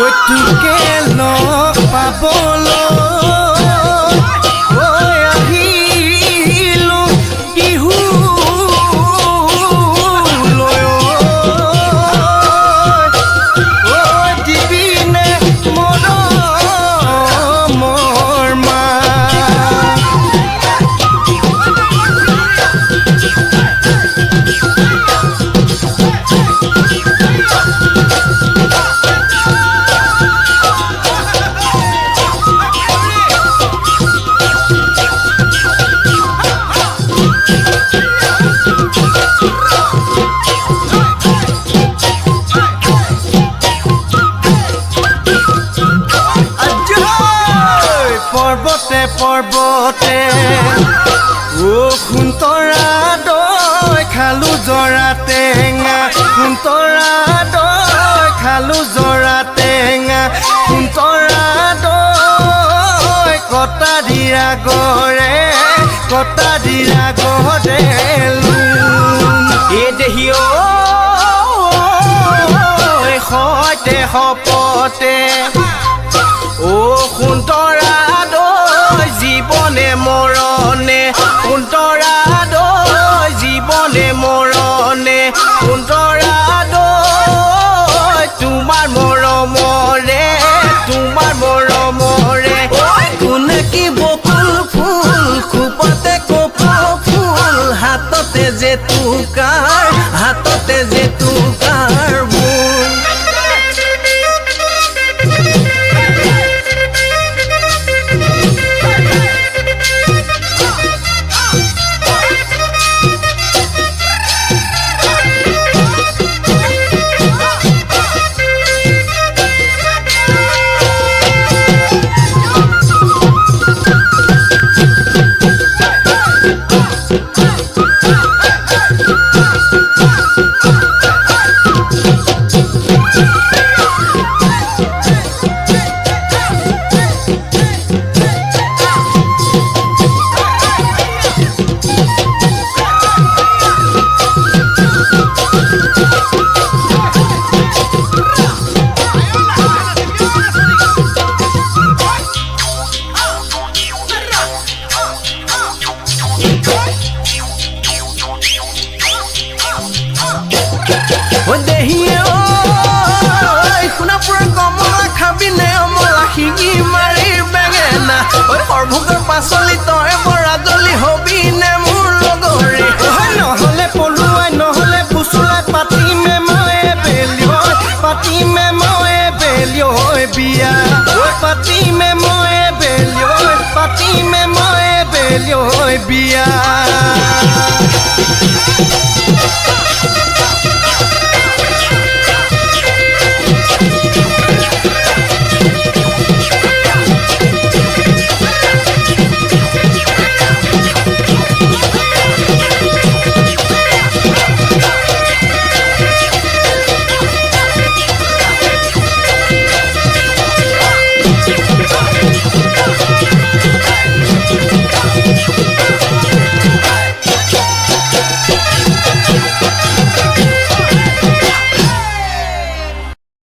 তোকে লগ পাবলৈ আহিলো বিহু লৈ দিবিনে মৰমৰ মাত পৰ্বতে পৰ্বতে সোণতৰা দৈ খালো জৰা টেঙা সোণতৰা দৈ খালো জৰা টেঙা সোণতৰা দৈ কটা দিৰা গৰে এ দেহি সৈতে সপতে সোণতৰা দৈ জীৱনে মৰণে সোণতৰা দৈ জীৱনে মৰণে সোণতৰা দৈ তোমাৰ মৰমৰে কোনে কি বকুল ফুল খোপতে কপৌ ফুল হাততে যে তোকাৰ বোল পাচলি তই বৰাজলি হবি নে মোৰ লগৰে নহলে পলুৱাই নহলে ফুচুলাই পাতিমে ময়ে বেলিয়ৈ বিয়া পাতিমে ময়ে বেলিয়ৈ বিয়া